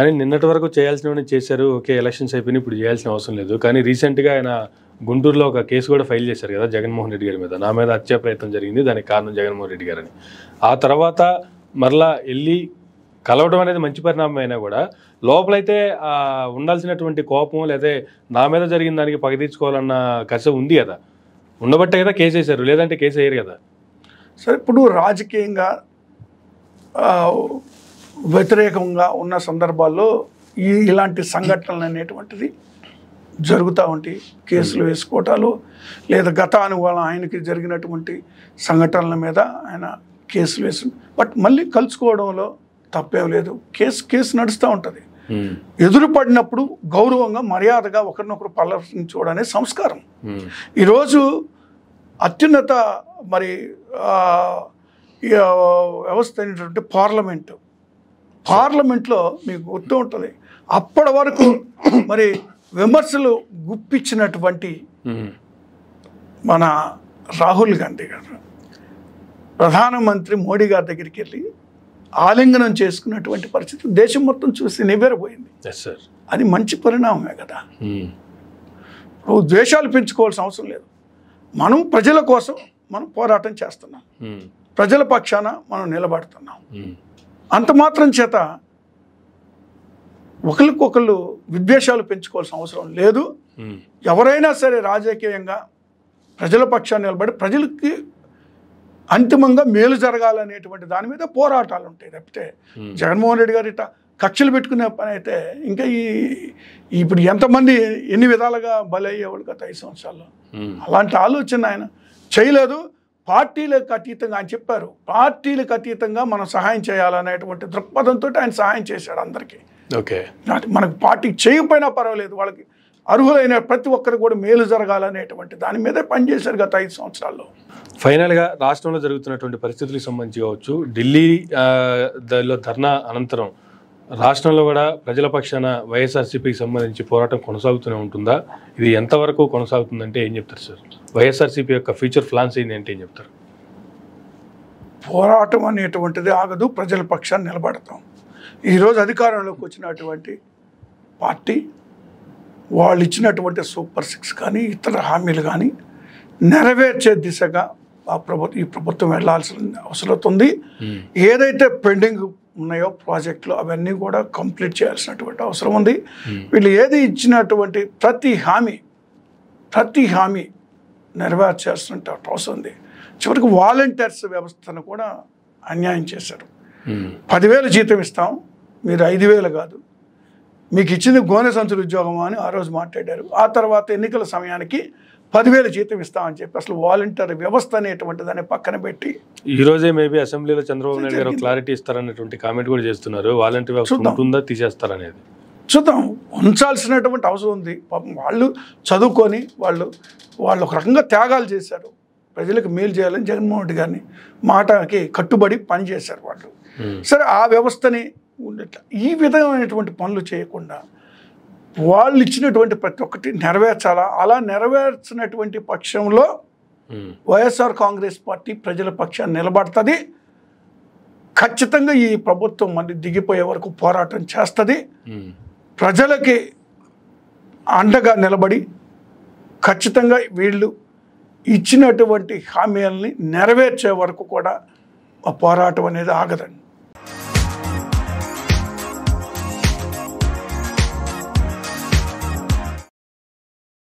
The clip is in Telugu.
కానీ నిన్నటి వరకు చేయాల్సినవన్నీ చేశారు. ఓకే, ఎలక్షన్స్ అయిపోయినాయి, ఇప్పుడు చేయాల్సిన అవసరం లేదు. కానీ రీసెంట్గా ఆయన గుంటూరులో ఒక కేసు కూడా ఫైల్ చేశారు కదా జగన్మోహన్ రెడ్డి గారి మీద. నా మీద హత్యా ప్రయత్నం జరిగింది, దానికి కారణం జగన్మోహన్ రెడ్డి గారని. ఆ తర్వాత మరలా వెళ్ళి కలవడం అనేది మంచి పరిణామం అయినా కూడా లోపలైతే ఉండాల్సినటువంటి కోపం లేదా నా మీద జరిగిన దానికి పగ తీర్చుకోవాలన్న కస ఉంది కదా, ఉండబట్టే కదా కేసు వేశారు, లేదంటే కేసు వేయరు కదా. సరే, ఇప్పుడు రాజకీయంగా వ్యతిరేకంగా ఉన్న సందర్భాల్లో ఇలాంటి సంఘటనలు అనేటువంటిది జరుగుతూ ఉంటాయి. కేసులు వేసుకోవటాలు లేదా గత అనుభవం ఆయనకి జరిగినటువంటి సంఘటనల మీద ఆయన కేసులు వేసి, బట్ మళ్ళీ కలుసుకోవడంలో తప్పేం లేదు. కేసు నడుస్తూ ఉంటుంది. ఎదురుపడినప్పుడు గౌరవంగా మర్యాదగా ఒకరినొకరు పలకరించుకోవడం అనేది సంస్కారం. ఈరోజు అత్యున్నత మరి వ్యవస్థ అయినటువంటి పార్లమెంట్లో మీకు గుర్తు ఉంటుంది, అప్పటి వరకు మరి విమర్శలు గుప్పించినటువంటి మన రాహుల్ గాంధీ గారు ప్రధానమంత్రి మోడీ గారి దగ్గరికి వెళ్ళి ఆలింగనం చేసుకున్నటువంటి పరిస్థితి దేశం మొత్తం చూసి నివ్వెరపోయింది. అది మంచి పరిణామమే కదా. ద్వేషాలు పెంచుకోవాల్సిన అవసరం లేదు. మనం ప్రజల కోసం మనం పోరాటం చేస్తున్నాం, ప్రజల పక్షాన మనం నిలబడుతున్నాం. అంత మాత్రం చేత ఒకరికొకళ్ళు విద్వేషాలు పెంచుకోవాల్సిన అవసరం లేదు. ఎవరైనా సరే రాజకీయంగా ప్రజల పక్షాన్ని నిలబడి ప్రజలకి అంతిమంగా మేలు జరగాలనేటువంటి దాని మీద పోరాటాలు ఉంటాయి తప్పితే జగన్మోహన్ రెడ్డి గారు ఇట్లా కక్షలు పెట్టుకునే పని అయితే ఇంకా ఇప్పుడు ఎంతమంది ఎన్ని విధాలుగా బలయ్యేవాళ్ళు గత 5 సంవత్సరాల్లో. అలాంటి ఆలోచన ఆయన చేయలేదు. పార్టీలకు అతీతంగా ఆయన చెప్పారు, పార్టీలకు అతీతంగా మనం సహాయం చేయాలనేటువంటి దృక్పథంతో ఆయన సహాయం చేశాడు అందరికీ. ఓకే, మనకు పార్టీకి చేయకపోయినా పర్వాలేదు, వాళ్ళకి అర్హులైన ప్రతి ఒక్కరికి కూడా మేలు జరగాలనేటువంటి దాని మీదే పనిచేశారు గత 5 సంవత్సరాల్లో. ఫైనల్గా రాష్ట్రంలో జరుగుతున్నటువంటి పరిస్థితులకు సంబంధించి కావచ్చు, ఢిల్లీ దానిలో ధర్నా అనంతరం రాష్ట్రంలో కూడా ప్రజల పక్షాన వైఎస్ఆర్సీపీకి సంబంధించి పోరాటం కొనసాగుతూనే ఉంటుందా? ఇది ఎంతవరకు కొనసాగుతుందంటే ఏం చెప్తారు సార్? వైఎస్ఆర్సీపీ యొక్క ఫ్యూచర్ ప్లాన్స్ ఏంటి, ఏం చెప్తారు? పోరాటం అనేటువంటిది ఆగదు, ప్రజల పక్షాన్ని నిలబడతాం. ఈరోజు అధికారంలోకి వచ్చినటువంటి పార్టీ వాళ్ళు ఇచ్చినటువంటి సూపర్ 6 కానీ ఇతర హామీలు కానీ నెరవేర్చే దిశగా ఈ ప్రభుత్వం వెళ్లాల్సిన అవసరం ఉంది. ఏదైతే పెండింగ్ ఉన్నాయో ప్రాజెక్టులు అవన్నీ కూడా కంప్లీట్ చేయాల్సినటువంటి అవసరం ఉంది. వీళ్ళు ఏది ఇచ్చినటువంటి ప్రతి హామీ నెరవేర్చాల్సిన అవసరం ఉంది. చివరికి వాలంటీర్స్ వ్యవస్థను కూడా అన్యాయం చేశారు. 10,000 జీతం ఇస్తాం, మీరు 5,000 కాదు, మీకు ఇచ్చింది గోనె సంచుల ఉద్యోగమా అని ఆ రోజు మాట్లాడారు. ఆ తర్వాత ఎన్నికల సమయానికి 10,000 జీతం ఇస్తామని చెప్పి అసలు వాలంటీర్ వ్యవస్థ అనేటువంటి దాన్ని పక్కన పెట్టి ఈ రోజే మేబీ అసెంబ్లీలో చంద్రబాబు నాయుడు గారు క్లారిటీ ఇస్తారనేటువంటి కామెంట్ కూడా చేస్తున్నారు. వాలంటీర్ వ్యవస్థ ఉంటుందా తీసేస్తారనేది చూద్దాం. ఉంచాల్సినటువంటి అవసరం ఉంది. పాపం వాళ్ళు చదువుకొని వాళ్ళు ఒక రకంగా త్యాగాలు చేశారు, ప్రజలకు మేలు చేయాలని జగన్మోహన్ రెడ్డి గారిని మాటకి కట్టుబడి పనిచేశారు వాళ్ళు. సరే, ఆ వ్యవస్థని ఈ విధమైనటువంటి పనులు చేయకుండా వాళ్ళు ఇచ్చినటువంటి ప్రతి ఒక్కటి నెరవేర్చాలా. అలా నెరవేర్చినటువంటి పక్షంలో వైఎస్ఆర్ కాంగ్రెస్ పార్టీ ప్రజల పక్షాన్ని నిలబడుతుంది. ఖచ్చితంగా ఈ ప్రభుత్వం మళ్ళీ దిగిపోయే వరకు పోరాటం చేస్తుంది. ప్రజలకి అండగా నిలబడి ఖచ్చితంగా వీళ్ళు ఇచ్చినటువంటి హామీలని నెరవేర్చే వరకు కూడా ఆ పోరాటం అనేది ఆగదండి.